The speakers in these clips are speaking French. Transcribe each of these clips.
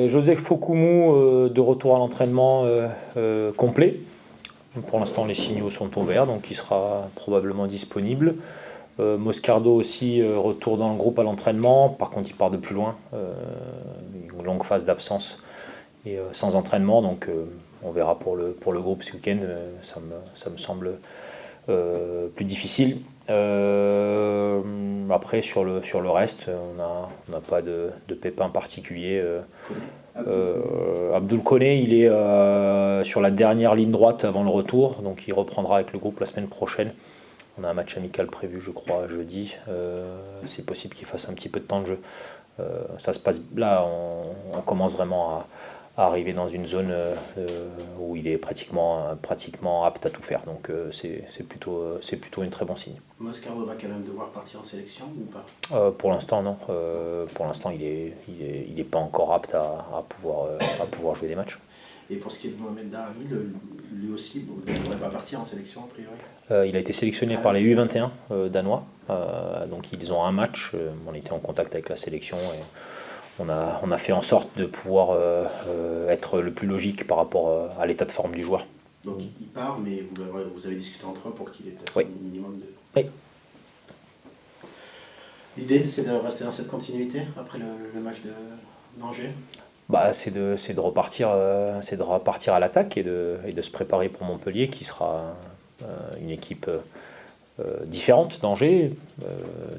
Joseph Fokoumou de retour à l'entraînement complet. Pour l'instant, les signaux sont ouverts, donc il sera probablement disponible. Moscardo aussi retour dans le groupe à l'entraînement. Par contre, il part de plus loin. Une longue phase d'absence et sans entraînement, donc on verra pour le groupe ce week-end. Ça me semble plus difficile. Après, sur le reste, on n'a pas de pépin particulier. Abdoul Koné, il est sur la dernière ligne droite avant le retour, donc il reprendra avec le groupe la semaine prochaine. On a un match amical prévu, je crois, jeudi. C'est possible qu'il fasse un petit peu de temps de jeu. Ça se passe là, on commence vraiment à arriver dans une zone où il est pratiquement apte à tout faire. Donc c'est plutôt un très bon signe. Moscardo va quand même devoir partir en sélection ou pas? Pour l'instant, non. Pour l'instant, il est pas encore apte à pouvoir jouer des matchs. Et pour ce qui est de Mohamed Darami, lui aussi, il ne devrait pas partir en sélection a priori? Il a été sélectionné par les U21 danois. Donc ils ont un match. On était en contact avec la sélection et on a fait en sorte de pouvoir être le plus logique par rapport à l'état de forme du joueur. Donc il part, mais vous avez discuté entre eux pour qu'il ait peut-être Oui. un minimum de... Oui. L'idée, c'est de rester dans cette continuité après le match d'Angers? C'est de repartir à l'attaque et de se préparer pour Montpellier, qui sera une équipe différente d'Angers,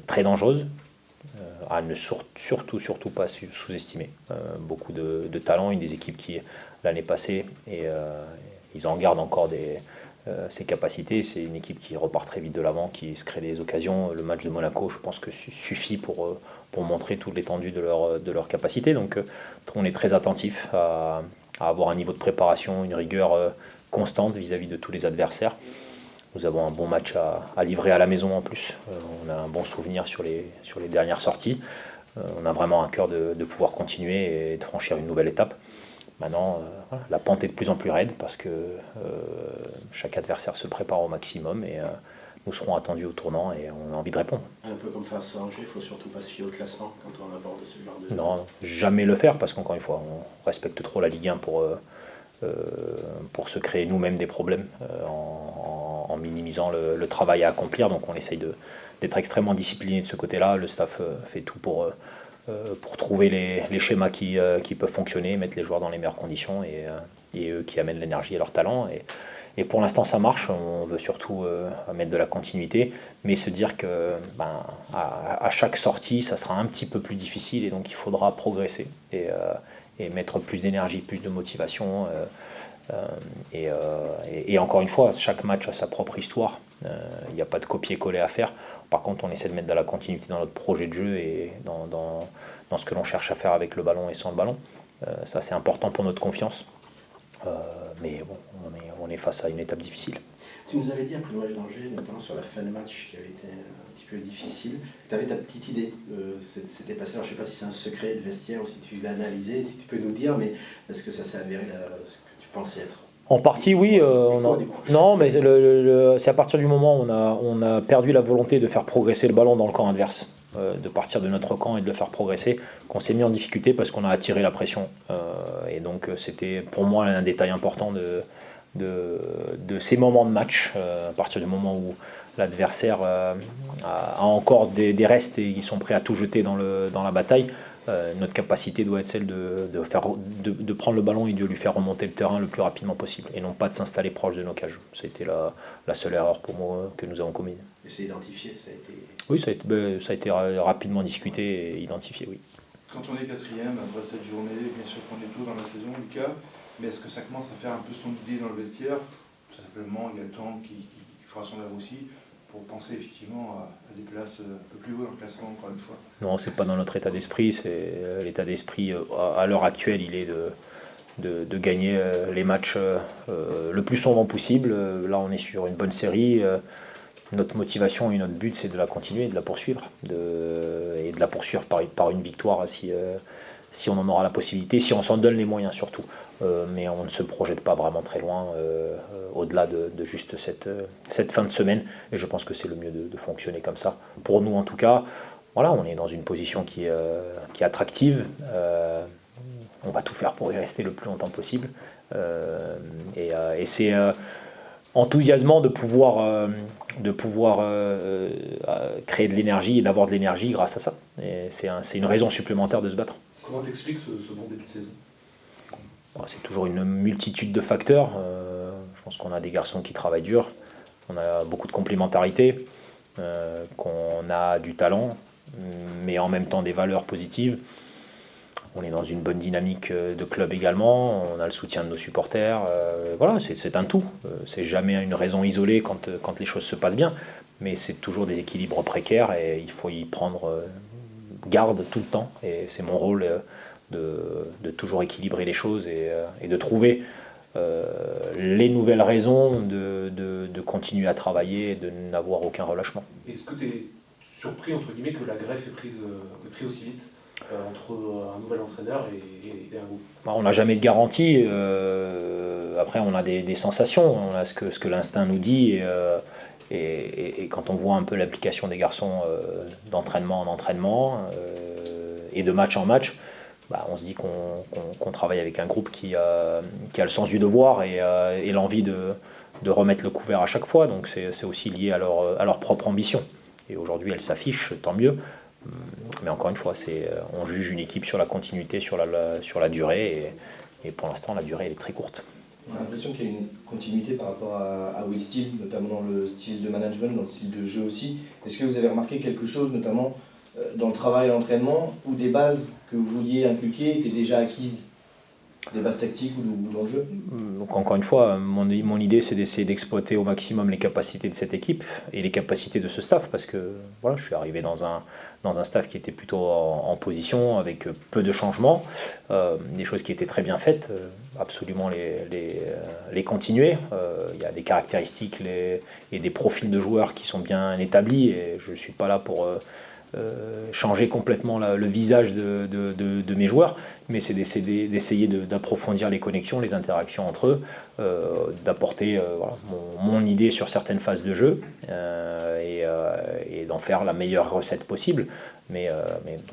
très dangereuse, à ne surtout pas sous-estimer. Beaucoup de talent, une des équipes qui, l'année passée, et ils en gardent encore ses capacités. C'est une équipe qui repart très vite de l'avant, qui se crée des occasions. Le match de Monaco, je pense que suffit pour montrer toute l'étendue de leur capacité. Donc on est très attentif à avoir un niveau de préparation, une rigueur constante vis-à-vis de tous les adversaires. Nous avons un bon match à livrer à la maison en plus. On a un bon souvenir sur les dernières sorties. On a vraiment un cœur de pouvoir continuer et de franchir une nouvelle étape. Maintenant, la pente est de plus en plus raide parce que chaque adversaire se prépare au maximum et nous serons attendus au tournant et on a envie de répondre. Un peu comme face à Angers, il ne faut surtout pas se fier au classement quand on aborde ce genre de... Non, jamais le faire parce qu'encore une fois, on respecte trop la Ligue 1 pour se créer nous-mêmes des problèmes en minimisant le travail à accomplir. Donc on essaye d'être extrêmement discipliné de ce côté-là. Le staff fait tout pour trouver les schémas qui peuvent fonctionner, mettre les joueurs dans les meilleures conditions et eux qui amènent l'énergie et leur talent. Et pour l'instant ça marche, on veut surtout mettre de la continuité, mais se dire que à chaque sortie ça sera un petit peu plus difficile et donc il faudra progresser et mettre plus d'énergie, plus de motivation. Et encore une fois, chaque match a sa propre histoire. Il n'y a pas de copier-coller à faire. Par contre, on essaie de mettre de la continuité dans notre projet de jeu et dans ce que l'on cherche à faire avec le ballon et sans le ballon. Ça, c'est important pour notre confiance. Mais bon, on est face à une étape difficile. Tu nous avais dit après le match d'Angers, notamment sur la fin de match qui avait été un petit peu difficile, que tu avais ta petite idée. C'était passé, alors je ne sais pas si c'est un secret de vestiaire ou si tu l'as analysé, si tu peux nous dire, mais est-ce que ça s'est avéré ce que tu pensais être? En partie, oui. Non, mais c'est à partir du moment où on a perdu la volonté de faire progresser le ballon dans le camp adverse, de partir de notre camp et de le faire progresser, qu'on s'est mis en difficulté parce qu'on a attiré la pression. Et donc c'était pour moi un détail important de ces moments de match, à partir du moment où l'adversaire a encore des restes et ils sont prêts à tout jeter dans la bataille. Notre capacité doit être celle de prendre le ballon et de lui faire remonter le terrain le plus rapidement possible et non pas de s'installer proche de nos cages. C'était la seule erreur pour moi que nous avons commise. Et c'est identifié, ça a été... Oui, ça a été rapidement discuté et identifié, oui. Quand on est quatrième, après cette journée, bien sûr qu'on est tôt dans la saison, Lucas, mais est-ce que ça commence à faire un peu son idée dans le vestiaire? Tout simplement, il y a le temps qui fera son œuvre aussi, pour penser effectivement à des places un peu plus haut dans le classement, encore une fois. Non, c'est pas dans notre état d'esprit. C'est l'état d'esprit à l'heure actuelle, il est de gagner les matchs le plus souvent possible. Là, on est sur une bonne série. Notre motivation et notre but, c'est de la continuer, de la poursuivre, et de la poursuivre par une victoire si on en aura la possibilité, si on s'en donne les moyens surtout. Mais on ne se projette pas vraiment très loin, au-delà de juste cette fin de semaine. Et je pense que c'est le mieux de fonctionner comme ça. Pour nous en tout cas, voilà, on est dans une position qui est attractive. On va tout faire pour y rester le plus longtemps possible. Et c'est enthousiasmant de pouvoir créer de l'énergie et d'avoir de l'énergie grâce à ça. Et c'est une raison supplémentaire de se battre. Comment t'expliques ce bon début de saison? C'est toujours une multitude de facteurs. Je pense qu'on a des garçons qui travaillent dur, on a beaucoup de complémentarité, qu'on a du talent, mais en même temps des valeurs positives. On est dans une bonne dynamique de club également, on a le soutien de nos supporters. Voilà, c'est un tout. C'est jamais une raison isolée quand les choses se passent bien, mais c'est toujours des équilibres précaires et il faut y prendre garde tout le temps. Et c'est mon rôle de toujours équilibrer les choses et de trouver les nouvelles raisons de continuer à travailler et de n'avoir aucun relâchement. Est-ce que tu es surpris, entre guillemets, que la greffe ait pris aussi vite entre un nouvel entraîneur et un groupe? On n'a jamais de garantie. Après, on a des sensations, on a ce que l'instinct nous dit. Et quand on voit un peu l'application des garçons d'entraînement en entraînement et de match en match, on se dit qu'on travaille avec un groupe qui a le sens du devoir et l'envie de remettre le couvert à chaque fois. Donc c'est aussi lié à leur propre ambition. Et aujourd'hui, elle s'affiche, tant mieux. Mais encore une fois, on juge une équipe sur la continuité, sur la durée. Et pour l'instant, la durée elle est très courte. On a l'impression qu'il y a une continuité par rapport à Will Steele, notamment dans le style de management, dans le style de jeu aussi. Est-ce que vous avez remarqué quelque chose, notamment dans le travail et l'entraînement, où des bases que vous vouliez inculquer étaient déjà acquises? Des bases tactiques ou dans le jeu? Donc encore une fois, mon idée c'est d'essayer d'exploiter au maximum les capacités de cette équipe et les capacités de ce staff, parce que voilà, je suis arrivé dans un staff qui était plutôt en position, avec peu de changements, des choses qui étaient très bien faites, absolument les continuer. Il y a des caractéristiques et des profils de joueurs qui sont bien établis et je ne suis pas là pour changer complètement le visage de mes joueurs, mais c'est d'essayer d'approfondir les connexions, les interactions entre eux, d'apporter voilà, mon idée sur certaines phases de jeu et d'en faire la meilleure recette possible. Mais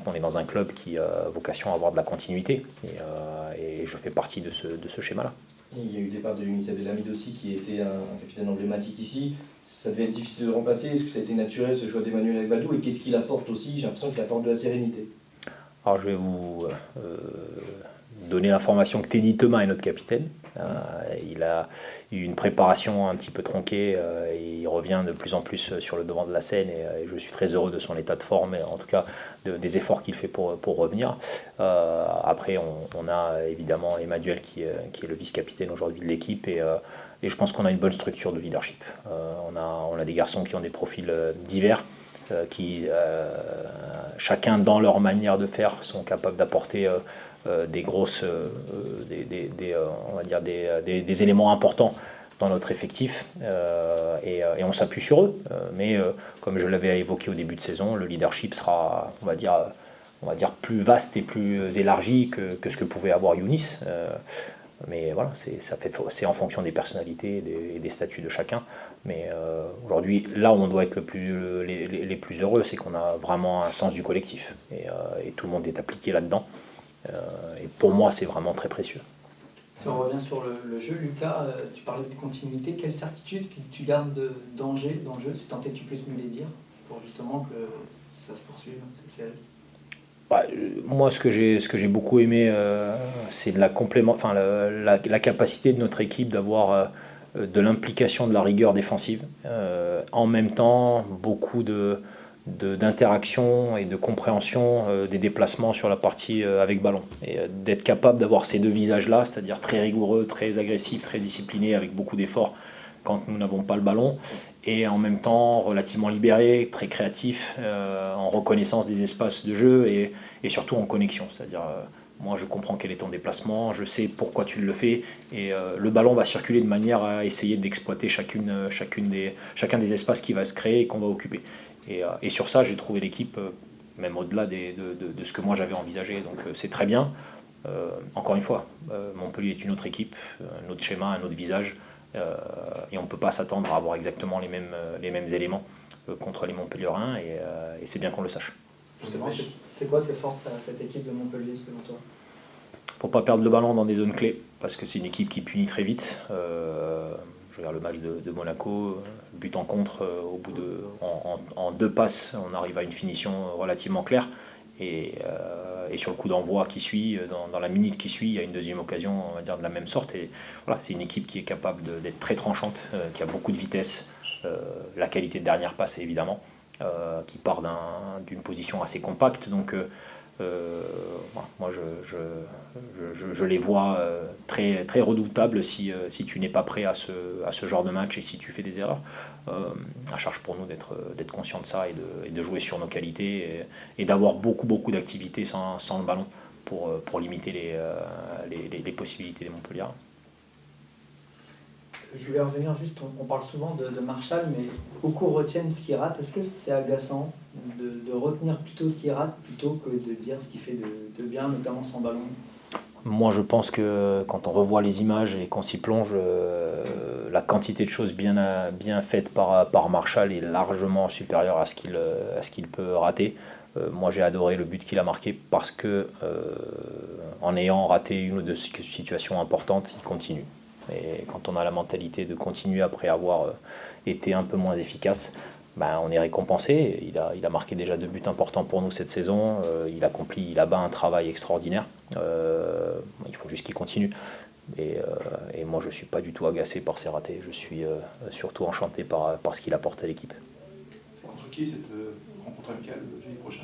on est dans un club qui a vocation à avoir de la continuité et je fais partie de ce schéma-là. Il y a eu le départ de Younis Abdelhamid aussi, qui était un capitaine emblématique ici. Ça devait être difficile de le remplacer. Est-ce que ça a été naturel, ce choix d'Emmanuel Agbadou? Et qu'est-ce qu'il apporte aussi? J'ai l'impression qu'il apporte de la sérénité. Alors je vais vous donner l'information que Teddy Thomas est notre capitaine. Il a eu une préparation un petit peu tronquée et il revient de plus en plus sur le devant de la scène et je suis très heureux de son état de forme et en tout cas des efforts qu'il fait pour revenir. Après on a évidemment Emmanuel qui est le vice-capitaine aujourd'hui de l'équipe et je pense qu'on a une bonne structure de leadership. On a des garçons qui ont des profils divers qui chacun dans leur manière de faire sont capables d'apporter des grosses, on va dire des éléments importants dans notre effectif et on s'appuie sur eux. Mais comme je l'avais évoqué au début de saison, le leadership sera, on va dire plus vaste et plus élargi que ce que pouvait avoir Younis. Mais voilà, c'est en fonction des personnalités et des statuts de chacun. Mais aujourd'hui, là où on doit être les plus heureux, c'est qu'on a vraiment un sens du collectif. Et tout le monde est appliqué là-dedans. Et pour moi, c'est vraiment très précieux. Si on revient sur le jeu, Lucas, tu parlais de continuité. Quelle certitude tu gardes de danger dans le jeu, si tant est que tu puisses nous les dire, pour justement que ça se poursuive, cette série? Moi, ce que j'ai beaucoup aimé, c'est la capacité de notre équipe d'avoir de l'implication, de la rigueur défensive. En même temps, beaucoup d'interaction et de compréhension des déplacements sur la partie avec ballon. Et d'être capable d'avoir ces deux visages-là, c'est-à-dire très rigoureux, très agressif, très discipliné, avec beaucoup d'efforts quand nous n'avons pas le ballon, et en même temps relativement libéré, très créatif, en reconnaissance des espaces de jeu et surtout en connexion. C'est-à-dire, moi je comprends quel est ton déplacement, je sais pourquoi tu le fais, et le ballon va circuler de manière à essayer d'exploiter chacun des espaces qui va se créer et qu'on va occuper. Et sur ça, j'ai trouvé l'équipe, même au-delà de ce que moi j'avais envisagé, donc c'est très bien. Encore une fois, Montpellier est une autre équipe, un autre schéma, un autre visage. Et on ne peut pas s'attendre à avoir exactement les mêmes éléments contre les Montpelliérains et c'est bien qu'on le sache. Justement, c'est quoi ces forces à cette équipe de Montpellier selon toi? Faut pas perdre le ballon dans des zones clés, parce que c'est une équipe qui punit très vite. Je regarde le match de Monaco, but en contre, en 2 passes, on arrive à une finition relativement claire. Et sur le coup d'envoi qui suit, dans la minute qui suit, il y a une deuxième occasion, on va dire, de la même sorte. Et voilà, c'est une équipe qui est capable d'être très tranchante, qui a beaucoup de vitesse, la qualité de dernière passe évidemment, qui part d'une position assez compacte. Donc voilà, moi je les vois très, très redoutables si tu n'es pas prêt à ce genre de match et si tu fais des erreurs. À charge pour nous d'être conscient de ça et de jouer sur nos qualités et d'avoir beaucoup d'activités sans le ballon pour limiter les possibilités des Montpelliérains. Je voulais revenir juste, on parle souvent de Marshall, mais beaucoup retiennent ce qu'il rate. Est-ce que c'est agaçant de retenir plutôt ce qu'il rate plutôt que de dire ce qu'il fait de bien, notamment sans ballon? Moi je pense que quand on revoit les images et qu'on s'y plonge, la quantité de choses bien faites par Marshall est largement supérieure à ce qu'il peut rater. Moi j'ai adoré le but qu'il a marqué parce que en ayant raté une ou deux situations importantes, il continue. Et quand on a la mentalité de continuer après avoir été un peu moins efficace, ben, on est récompensé. Il a marqué déjà 2 buts importants pour nous cette saison. Il abat un travail extraordinaire. Il faut juste qu'il continue. Et moi, je ne suis pas du tout agacé par ses ratés. Je suis surtout enchanté par ce qu'il apporte à l'équipe. C'est contre qui cette rencontre amicale jeudi prochain?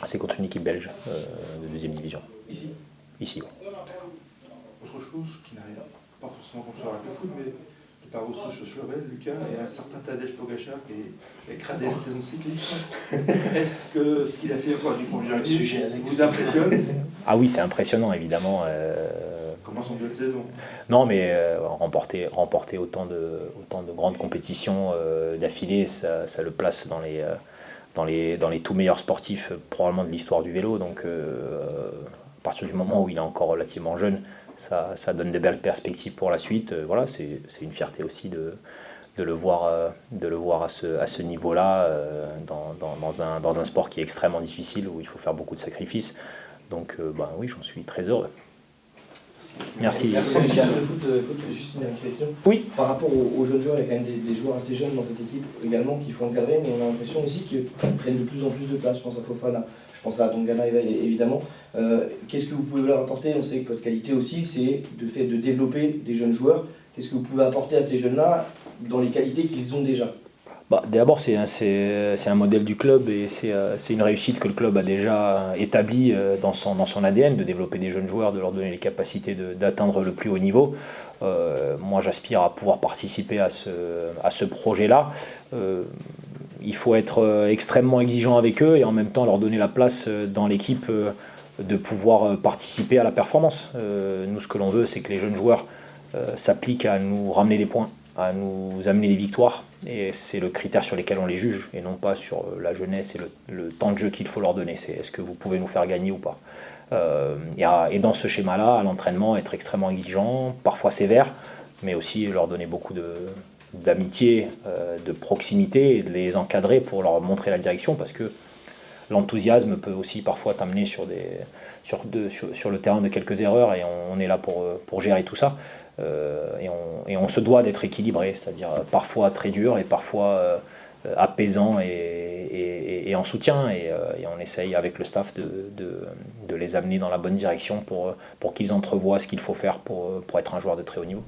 C'est contre une équipe belge de 2e division. Ici? Ici, oui. Autre chose qui n'a rien, pas forcément contre le foot, mais par votre chaussure, Lucas, et un certain Tadej Pogačar qui est cradé la saison cycliste. Est-ce que ce qu'il a fait du Congé vous impressionne? Ah oui, c'est impressionnant, évidemment. Comment son début de saison? Non, mais remporter autant de grandes compétitions d'affilée, ça le place dans les tout meilleurs sportifs probablement de l'histoire du vélo. Donc à partir du moment où il est encore relativement jeune, ça donne de belles perspectives pour la suite. Voilà, c'est une fierté aussi de le voir à ce niveau-là, dans un sport qui est extrêmement difficile, où il faut faire beaucoup de sacrifices. Donc oui, j'en suis très heureux. Merci. Merci Lucas. Sur le foot, coach, juste une dernière question. Oui. Par rapport aux jeunes joueurs, il y a quand même des joueurs assez jeunes dans cette équipe également qu'il faut encadrer, mais on a l'impression aussi qu'ils prennent de plus en plus de place. Je pense à Fofana, je pense à Dongana évidemment. Qu'est-ce que vous pouvez leur apporter? On sait que votre qualité aussi, c'est de développer des jeunes joueurs. Qu'est-ce que vous pouvez apporter à ces jeunes-là dans les qualités qu'ils ont déjà? D'abord, c'est un modèle du club et c'est une réussite que le club a déjà établie dans son ADN, de développer des jeunes joueurs, de leur donner les capacités d'atteindre le plus haut niveau. Moi, j'aspire à pouvoir participer à ce projet-là. Il faut être extrêmement exigeant avec eux et en même temps leur donner la place dans l'équipe de pouvoir participer à la performance. Nous, ce que l'on veut, c'est que les jeunes joueurs s'appliquent à nous ramener des points, à nous amener des victoires, et c'est le critère sur lequel on les juge et non pas sur la jeunesse et le temps de jeu qu'il faut leur donner. C'est est-ce que vous pouvez nous faire gagner ou pas. Et dans ce schéma-là, à l'entraînement, être extrêmement exigeant, parfois sévère, mais aussi leur donner beaucoup d'amitié, de proximité et de les encadrer pour leur montrer la direction, parce que l'enthousiasme peut aussi parfois t'amener sur le terrain de quelques erreurs, et on est là pour gérer tout ça. Et on se doit d'être équilibré, c'est-à-dire parfois très dur et parfois apaisant et en soutien, et on essaye avec le staff de les amener dans la bonne direction pour qu'ils entrevoient ce qu'il faut faire pour être un joueur de très haut niveau.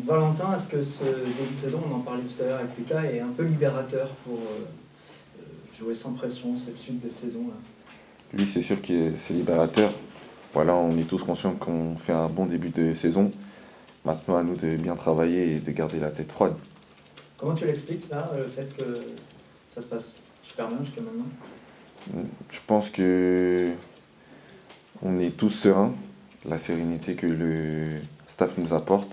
Valentin, est-ce que ce début de saison, on en parlait tout à l'heure avec Lucas, est un peu libérateur pour jouer sans pression cette suite de saison là? Oui, c'est sûr que c'est libérateur. Voilà, on est tous conscients qu'on fait un bon début de saison. Maintenant, à nous de bien travailler et de garder la tête froide. Comment tu l'expliques, là, le fait que ça se passe super bien jusqu'à maintenant? Je pense que on est tous sereins. La sérénité que le staff nous apporte.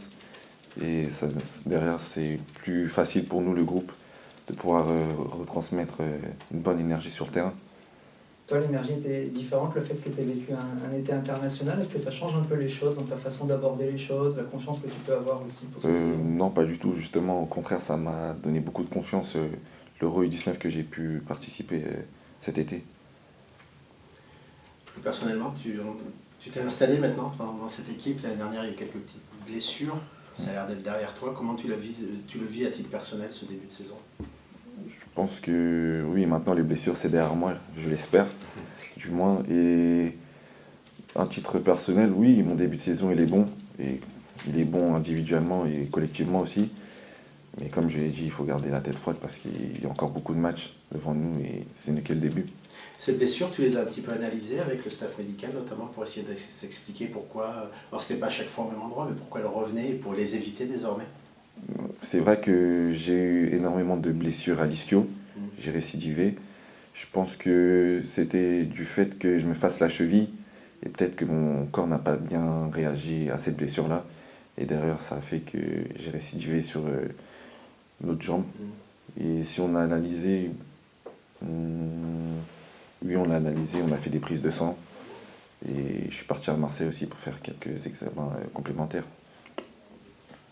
Et ça, derrière, c'est plus facile pour nous, le groupe, de pouvoir retransmettre une bonne énergie sur le terrain. Toi, l'énergie était différente, le fait que tu aies vécu un été international, est-ce que ça change un peu les choses dans ta façon d'aborder les choses, la confiance que tu peux avoir aussi pour cette saison? Non, pas du tout, justement, au contraire, ça m'a donné beaucoup de confiance l'Euro U19 que j'ai pu participer cet été. Plus personnellement, tu t'es installé maintenant dans cette équipe. L'année dernière, il y a eu quelques petites blessures. Ça a l'air d'être derrière toi. Comment tu le vis à titre personnel ce début de saison? Je pense que oui, maintenant les blessures c'est derrière moi, je l'espère, du moins. Et à titre personnel, oui, mon début de saison il est bon. Et il est bon individuellement et collectivement aussi. Mais comme je l'ai dit, il faut garder la tête froide parce qu'il y a encore beaucoup de matchs devant nous et ce n'est que le début. Ces blessures, tu les as un petit peu analysées avec le staff médical, notamment pour essayer de s'expliquer pourquoi, alors c'était pas à chaque fois au même endroit, mais pourquoi elles revenaient et pour les éviter désormais? C'est vrai que j'ai eu énormément de blessures à l'ischio, j'ai récidivé. Je pense que c'était du fait que je me fasse la cheville et peut-être que mon corps n'a pas bien réagi à cette blessure-là. Et derrière, ça a fait que j'ai récidivé sur l'autre jambe. Et si on a analysé, oui, on l'a analysé, on a fait des prises de sang. Et je suis parti à Marseille aussi pour faire quelques examens complémentaires.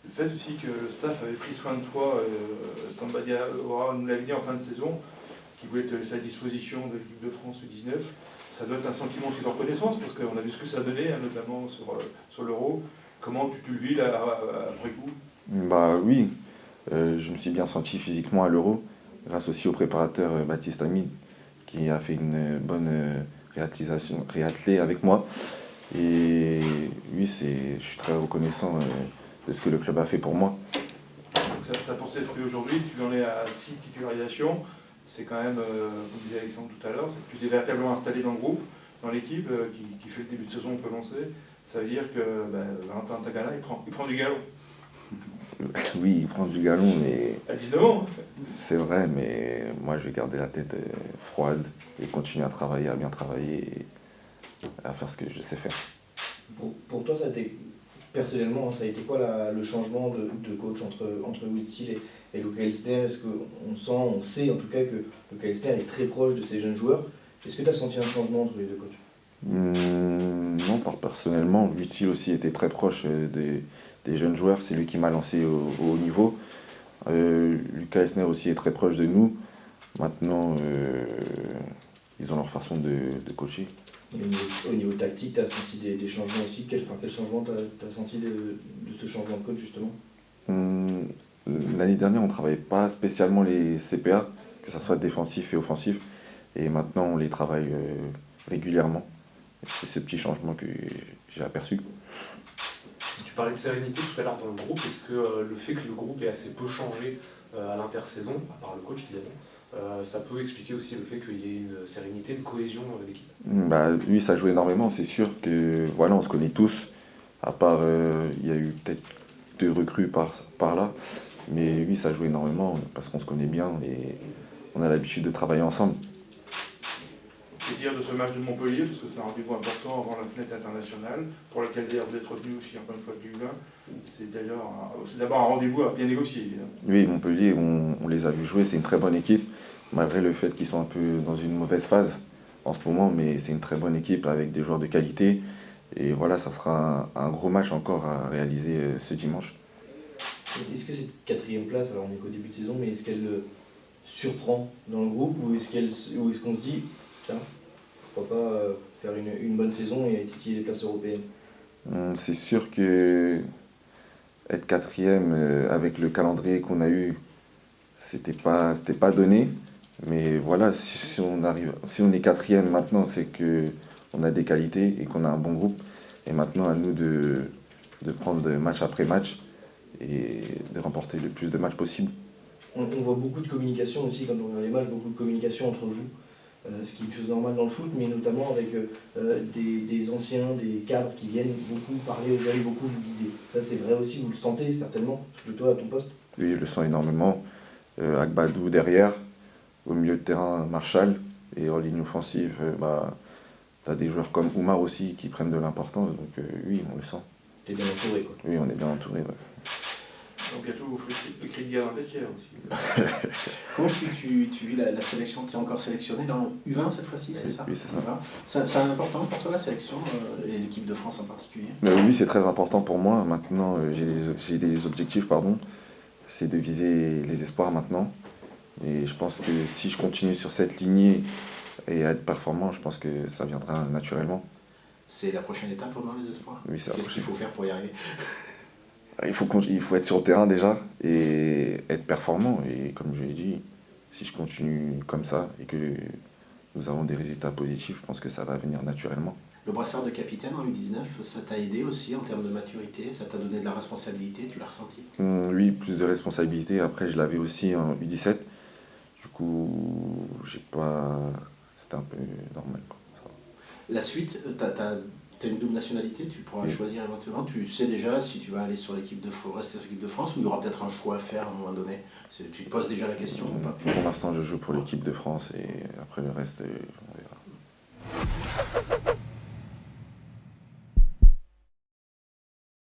Le fait aussi que le staff avait pris soin de toi, Tambadia nous l'avait dit en fin de saison, qu'il voulait te laisser à disposition de l'équipe de France U19, ça doit être un sentiment aussi de reconnaissance, parce qu'on a vu ce que ça donnait, notamment sur l'Euro. Comment tu le vis là, après coup? Bah oui, je me suis bien senti physiquement à l'Euro, grâce aussi au préparateur Baptiste Ami, qui a fait une bonne réathlée avec moi. Et oui, je suis très reconnaissant de ce que le club a fait pour moi. Donc ça porte ses fruits aujourd'hui, tu en es à 6 titularisations. C'est quand même, comme disait Alexandre tout à l'heure, tu t'es véritablement installé dans le groupe, dans l'équipe qui fait le début de saison, on peut lancer. Ça veut dire que Valentin Tagana, il prend du galon. Oui, il prend du galon, mais À 19 ans. c'est vrai, mais moi je vais garder la tête froide et continuer à travailler, à bien travailler et à faire ce que je sais faire. Pour toi, ça a été, personnellement, ça a été quoi le changement de coach entre Will Steele et Luca Elstner? Est-ce on sait en tout cas que Luca Elstner est très proche de ces jeunes joueurs. Est-ce que tu as senti un changement entre les deux coachs? Non, personnellement, Will Steele aussi était très proche des jeunes joueurs, c'est lui qui m'a lancé au haut niveau. Luca Elstner aussi est très proche de nous. Maintenant, ils ont leur façon de coacher. Au niveau tactique, tu as senti des changements aussi. Quel changement tu as senti de ce changement de coach justement? L'année dernière, on ne travaillait pas spécialement les CPA, que ce soit défensif et offensif. Et maintenant, on les travaille régulièrement. C'est ce petit changement que j'ai aperçu. Tu parlais de sérénité tout à l'heure dans le groupe. Est-ce que le fait que le groupe ait assez peu changé à l'intersaison, à part le coach évidemment, ça peut expliquer aussi le fait qu'il y ait une sérénité, une cohésion d'équipe? Oui, ça joue énormément. C'est sûr que voilà, on se connaît tous. À part, il y a eu peut-être 2 recrues par là. Mais oui, ça joue énormément parce qu'on se connaît bien et on a l'habitude de travailler ensemble. Que dire de ce match de Montpellier, parce que c'est un rendez-vous important avant la fenêtre internationale, pour laquelle d'ailleurs vous êtes retenu aussi encore une fois du U20. C'est d'abord un rendez-vous à bien négocier, évidemment. Oui, Montpellier, on les a vus jouer, c'est une très bonne équipe, malgré le fait qu'ils sont un peu dans une mauvaise phase en ce moment, mais c'est une très bonne équipe avec des joueurs de qualité. Et voilà, ça sera un gros match encore à réaliser ce dimanche. Est-ce que cette 4e place, alors on est qu'au début de saison, mais est-ce qu'elle surprend dans le groupe ou est-ce qu'on se dit, tiens, pourquoi pas faire une bonne saison et titiller les places européennes? C'est sûr que être 4e avec le calendrier qu'on a eu, c'était pas donné. Mais voilà, si on est 4e maintenant, c'est qu'on a des qualités et qu'on a un bon groupe. Et maintenant, à nous de prendre match après match et de remporter le plus de matchs possible. On voit beaucoup de communication aussi quand on regarde les matchs, beaucoup de communication entre vous, ce qui est une chose normale dans le foot, mais notamment avec des anciens, des cadres qui viennent beaucoup parler, beaucoup vous guider. Ça c'est vrai aussi, vous le sentez certainement, surtout toi à ton poste? Oui, je le sens énormément. Agbadou derrière, au milieu de terrain Marshall, et en ligne offensive, tu as des joueurs comme Oumar aussi qui prennent de l'importance, donc oui, on le sent. T'es bien entouré quoi. Oui, on est bien entouré. Ouais. Donc bientôt vous ferez le cri de guerre dans le vestiaire aussi. Comment tu vis la sélection? Tu es encore sélectionné dans U20 cette fois-ci, c'est ça? Oui, c'est ça. C'est important pour toi la sélection et l'équipe de France en particulier? Oui, c'est très important pour moi. Maintenant, j'ai des objectifs, c'est de viser les espoirs maintenant. Et je pense que si je continue sur cette lignée et à être performant, je pense que ça viendra naturellement. C'est la prochaine étape pour les espoirs. Oui, c'est la Qu'est-ce qu'il prochaine. faut faire pour y arriver? Il faut être sur le terrain déjà et être performant. Et comme je l'ai dit, si je continue comme ça et que nous avons des résultats positifs, je pense que ça va venir naturellement. Le brassard de capitaine en U19, ça t'a aidé aussi en termes de maturité? Ça t'a donné de la responsabilité? Tu l'as ressenti? Oui, plus de responsabilités. Après, je l'avais aussi en U17. Du coup, j'ai pas. C'était un peu normal, quoi. La suite, t'as une double nationalité, tu pourras choisir éventuellement. Tu sais déjà si tu vas aller sur rester sur l'équipe de France ou il y aura peut-être un choix à faire à un moment donné. Tu te poses déjà la question ou pas? Pour l'instant, je joue pour l'équipe de France et après le reste, on verra.